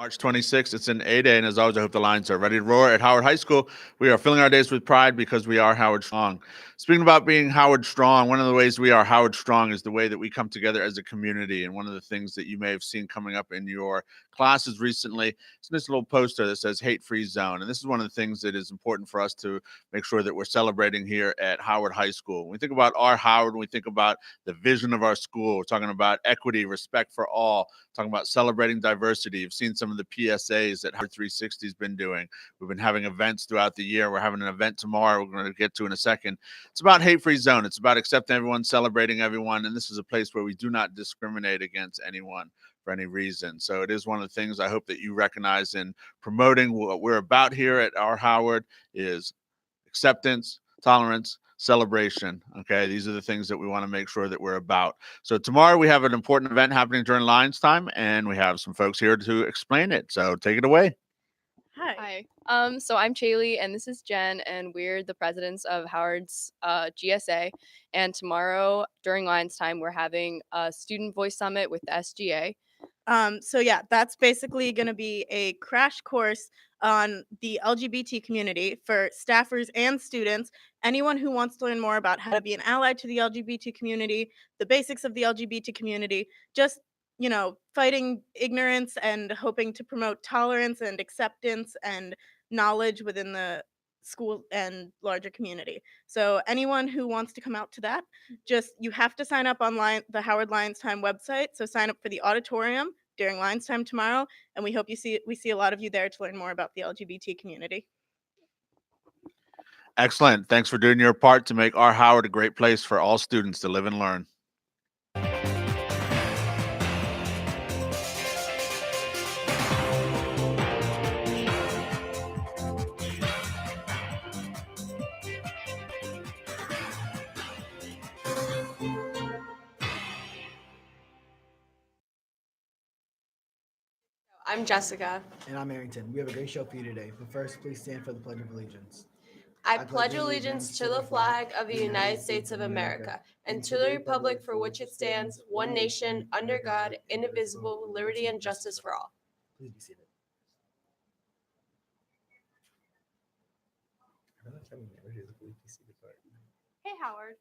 March 26th, it's an A Day, and as always, I hope the Lions are ready to roar at Howard High School. We are filling our days with pride because we are Howard Strong. Speaking about being Howard Strong, one of the ways we are Howard Strong is the way that we come together as a community. And one of the things that you may have seen coming up in your classes recently is this little poster that says Hate Free Zone. And this is one of the things that is important for us to make sure that we're celebrating here at Howard High School. When we think about our Howard, when we think about the vision of our school, we're talking about equity, respect for all, talking about celebrating diversity. You've seen some of the PSAs that Howard 360 has been doing. We've been having events throughout the year. We're having an event tomorrow we're going to get to in a second. It's about hate-free zone. It's about accepting everyone, celebrating everyone, and this is a place where we do not discriminate against anyone for any reason. So it is one of the things I hope that you recognize in promoting what we're about here at our Howard is acceptance, tolerance, celebration. Okay, these are the things that we want to make sure that we're about. So tomorrow we have an important event happening during Lions time, and we have some folks here to explain it. So take it away. Hi. So I'm Chaylee, and this is Jen, and we're the presidents of Howard's GSA. And tomorrow during Lions time, we're having a student voice summit with the SGA. That's basically going to be a crash course on the LGBT community for staffers and students. Anyone who wants to learn more about how to be an ally to the LGBT community, the basics of the LGBT community, just fighting ignorance and hoping to promote tolerance and acceptance and knowledge within the school and larger community. So anyone who wants to come out to that, you have to sign up online, the Howard Lions Time website. So sign up for the auditorium during Lions Time tomorrow, and we hope we see a lot of you there to learn more about the LGBT community. Excellent. Thanks for doing your part to make our Howard a great place for all students to live and learn. I'm Jessica. And I'm Arrington. We have a great show for you today. But first, please stand for the Pledge of Allegiance. I pledge allegiance to the flag of the United States of America and to the republic for which it stands, one nation, under God, indivisible, with liberty and justice for all. Please be seated. Hey Howard.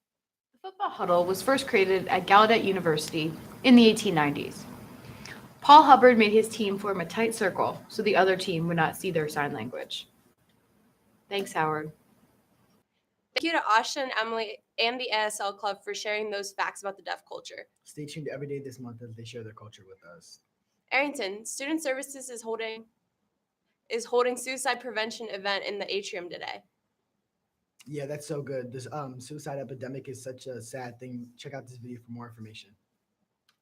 The football huddle was first created at Gallaudet University in the 1890s. Paul Hubbard made his team form a tight circle so the other team would not see their sign language. Thanks, Howard. Thank you to Asha and Emily and the ASL Club for sharing those facts about the deaf culture. Stay tuned every day this month as they share their culture with us. Arrington, Student Services is holding suicide prevention event in the atrium today. Yeah, that's so good. This suicide epidemic is such a sad thing. Check out this video for more information.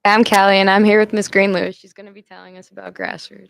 I'm Callie, and I'm here with Miss Greenlewis. She's going to be telling us about Grassroots.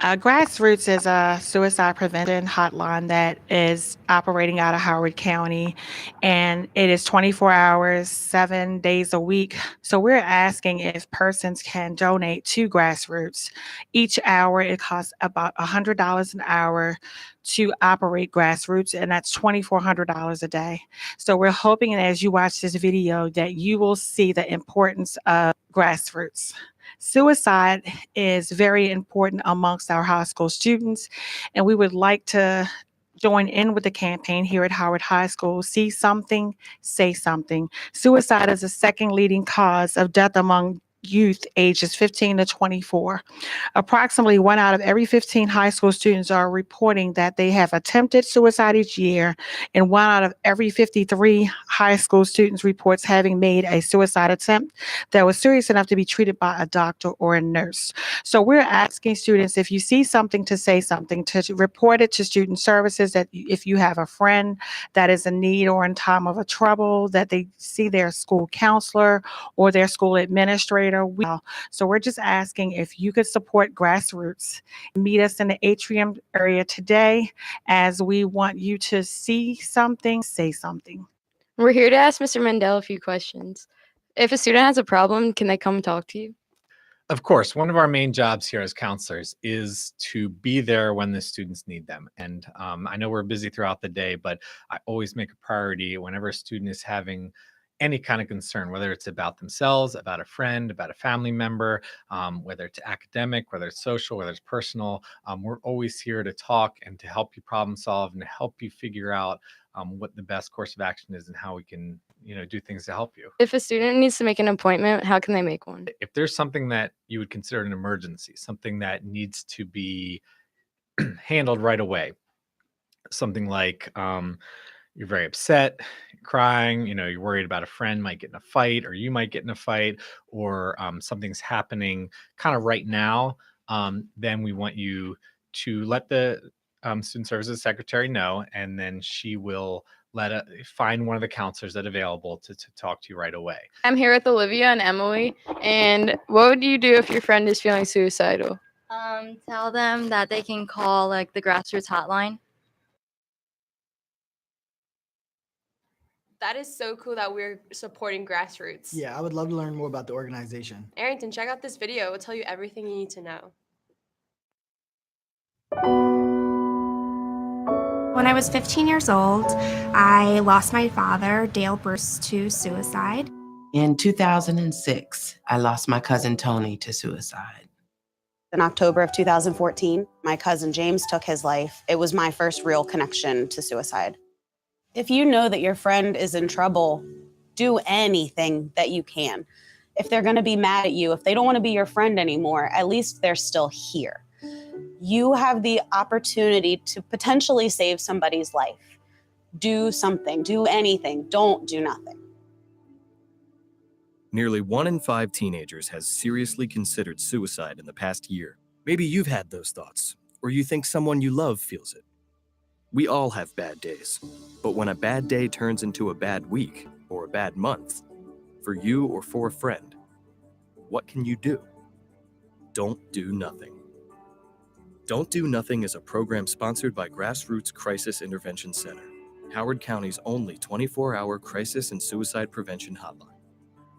Grassroots is a suicide prevention hotline that is operating out of Howard County, and it is 24 hours, 7 days a week. So we're asking if persons can donate to Grassroots. Each hour, it costs about $100 an hour to operate Grassroots, and that's $2,400 a day. So we're hoping that as you watch this video that you will see the importance of Grassroots. Suicide is very important amongst our high school students, and we would like to join in with the campaign here at Howard High School. See something, say something. Suicide is the second leading cause of death among youth ages 15 to 24. Approximately 1 out of every 15 high school students are reporting that they have attempted suicide each year, and 1 out of every 53 high school students reports having made a suicide attempt that was serious enough to be treated by a doctor or a nurse. So we're asking students, if you see something, to say something, to report it to Student Services, that if you have a friend that is in need or in time of a trouble, that they see their school counselor or their school administrator. So we're just asking if you could support Grassroots. Meet us in the atrium area today, as we want you to see something, say something. We're here to ask Mr. Mandel a few questions. If a student has a problem, can they come talk to you? Of course, one of our main jobs here as counselors is to be there when the students need them. And I know we're busy throughout the day, but I always make a priority whenever a student is having any kind of concern, whether it's about themselves, about a friend, about a family member, whether it's academic, whether it's social, whether it's personal. We're always here to talk and to help you problem solve and to help you figure out what the best course of action is and how we can, do things to help you. If a student needs to make an appointment, how can they make one? If there's something that you would consider an emergency, something that needs to be handled right away, something like you're very upset, crying, you're worried about a friend might get in a fight or you might get in a fight, or something's happening kind of right now, then we want you to let the student services secretary know, and then she will find one of the counselors that are available to talk to you right away. I'm here with Olivia and Emily. And what would you do if your friend is feeling suicidal? Tell them that they can call like the grassroots hotline. That is so cool that we're supporting Grassroots. Yeah, I would love to learn more about the organization. Arrington, check out this video. It will tell you everything you need to know. When I was 15 years old, I lost my father, Dale Bruce, to suicide. In 2006, I lost my cousin Tony to suicide. In October of 2014, my cousin James took his life. It was my first real connection to suicide. If you know that your friend is in trouble, do anything that you can. If they're going to be mad at you, if they don't want to be your friend anymore, at least they're still here. You have the opportunity to potentially save somebody's life. Do something, do anything, don't do nothing. Nearly 1 in 5 teenagers has seriously considered suicide in the past year. Maybe you've had those thoughts, or you think someone you love feels it. We all have bad days, but when a bad day turns into a bad week or a bad month, for you or for a friend, what can you do? Don't do nothing. Don't Do Nothing is a program sponsored by Grassroots Crisis Intervention Center, Howard County's only 24-hour crisis and suicide prevention hotline.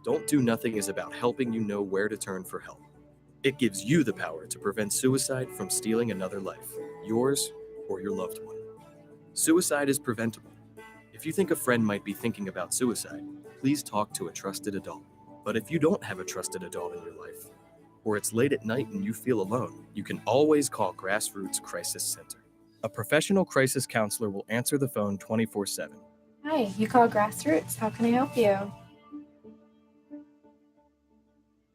Don't Do Nothing is about helping you know where to turn for help. It gives you the power to prevent suicide from stealing another life, yours or your loved one. Suicide is preventable. If you think a friend might be thinking about suicide, please talk to a trusted adult. But if you don't have a trusted adult in your life, or it's late at night and you feel alone, you can always call Grassroots Crisis Center. A professional crisis counselor will answer the phone 24/7. Hi, you call Grassroots. How can I help you?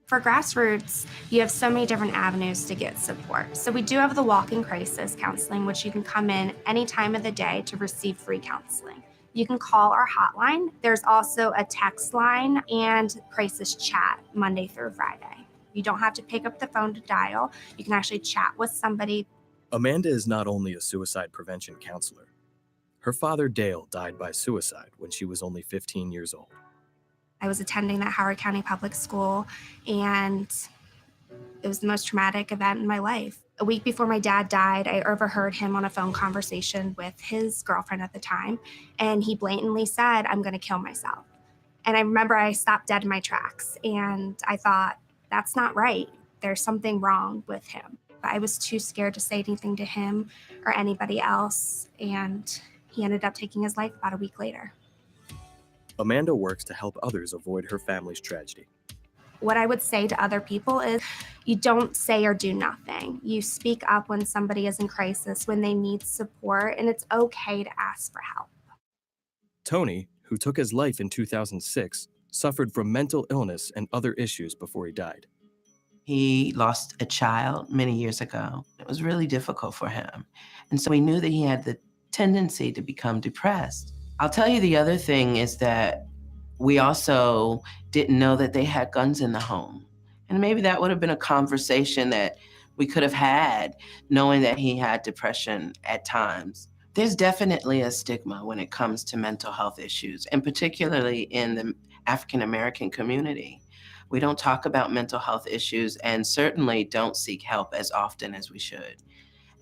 For Grassroots, you have so many different avenues to get support. So we do have the walk-in crisis counseling, which you can come in any time of the day to receive free counseling. You can call our hotline. There's also a text line and crisis chat Monday through Friday. You don't have to pick up the phone to dial. You can actually chat with somebody. Amanda is not only a suicide prevention counselor. Her father, Dale, died by suicide when she was only 15 years old. I was attending that Howard County Public School, and it was the most traumatic event in my life. A week before my dad died, I overheard him on a phone conversation with his girlfriend at the time, and he blatantly said, "I'm going to kill myself." And I remember I stopped dead in my tracks, and I thought, that's not right. There's something wrong with him. But I was too scared to say anything to him or anybody else, and he ended up taking his life about a week later. Amanda works to help others avoid her family's tragedy. What I would say to other people is you don't say or do nothing. You speak up when somebody is in crisis, when they need support, and it's okay to ask for help. Tony, who took his life in 2006, suffered from mental illness and other issues before he died. He lost a child many years ago. It was really difficult for him. And so we knew that he had the tendency to become depressed. I'll tell you the other thing is that we also didn't know that they had guns in the home. And maybe that would have been a conversation that we could have had, knowing that he had depression at times. There's definitely a stigma when it comes to mental health issues, and particularly in the African American community. We don't talk about mental health issues and certainly don't seek help as often as we should.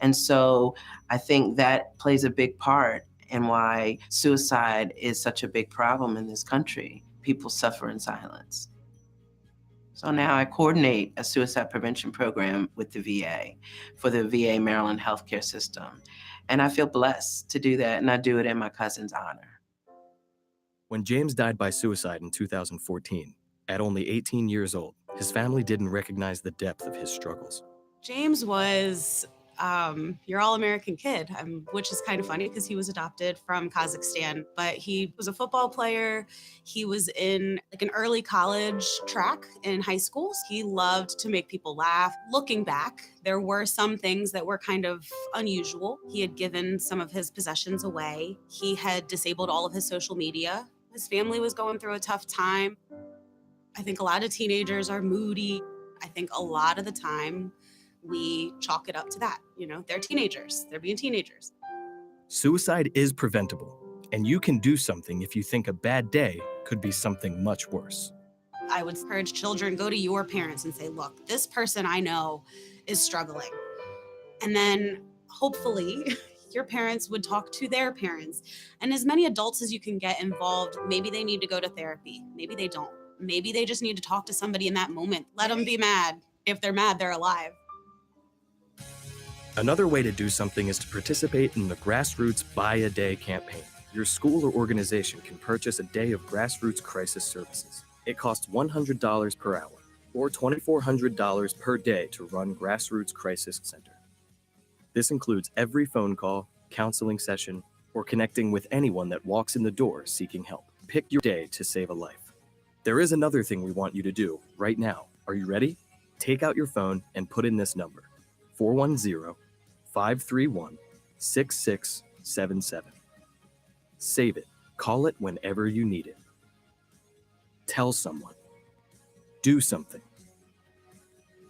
And so I think that plays a big part in why suicide is such a big problem in this country. People suffer in silence. So now I coordinate a suicide prevention program with the VA for the VA Maryland healthcare system. And I feel blessed to do that, and I do it in my cousin's honor. When James died by suicide in 2014, at only 18 years old, his family didn't recognize the depth of his struggles. James was your all-American kid, which is kind of funny because he was adopted from Kazakhstan, but he was a football player. He was in like an early college track in high school. He loved to make people laugh. Looking back, there were some things that were kind of unusual. He had given some of his possessions away. He had disabled all of his social media. His family was going through a tough time. I think a lot of teenagers are moody. I think a lot of the time we chalk it up to that. You know, they're teenagers, they're being teenagers. Suicide is preventable, and you can do something if you think a bad day could be something much worse. I would encourage children, go to your parents and say, look, this person I know is struggling. And then hopefully your parents would talk to their parents. And as many adults as you can get involved, maybe they need to go to therapy. Maybe they don't. Maybe they just need to talk to somebody in that moment. Let them be mad. If they're mad, they're alive. Another way to do something is to participate in the Grassroots Buy a Day campaign. Your school or organization can purchase a day of grassroots crisis services. It costs $100 per hour or $2,400 per day to run Grassroots Crisis Center. This includes every phone call, counseling session, or connecting with anyone that walks in the door seeking help. Pick your day to save a life. There is another thing we want you to do right now. Are you ready? Take out your phone and put in this number, 410-531-6677. Save it. Call it whenever you need it. Tell someone. Do something.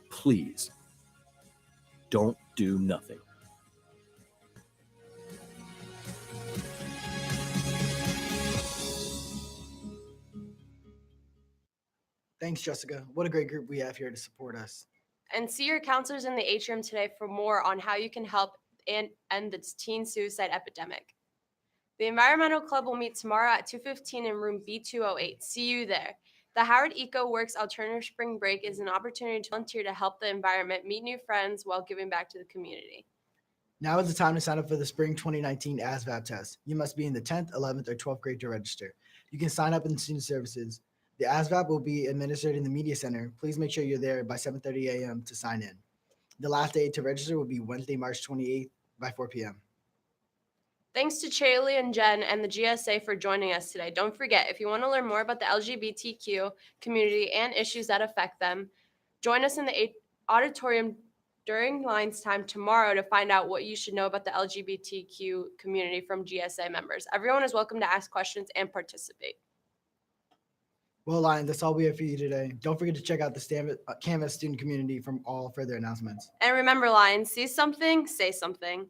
Please. Don't do nothing. Thanks, Jessica. What a great group we have here to support us. And see your counselors in the atrium today for more on how you can help and end the teen suicide epidemic. The Environmental Club will meet tomorrow at 2:15 in room B208. See you there. The Howard Eco Works Alternative Spring Break is an opportunity to volunteer to help the environment, meet new friends while giving back to the community. Now is the time to sign up for the spring 2019 ASVAB test. You must be in the 10th, 11th, or 12th grade to register. You can sign up in student services. The ASVAB will be administered in the Media Center. Please make sure you're there by 7:30 a.m. to sign in. The last day to register will be Wednesday, March 28th by 4 p.m. Thanks to Charlie and Jen and the GSA for joining us today. Don't forget, if you want to learn more about the LGBTQ community and issues that affect them, join us in the auditorium during Lines Time tomorrow to find out what you should know about the LGBTQ community from GSA members. Everyone is welcome to ask questions and participate. Well, Lion, that's all we have for you today. Don't forget to check out the Canvas student community for all further announcements. And remember, Lions, see something, say something.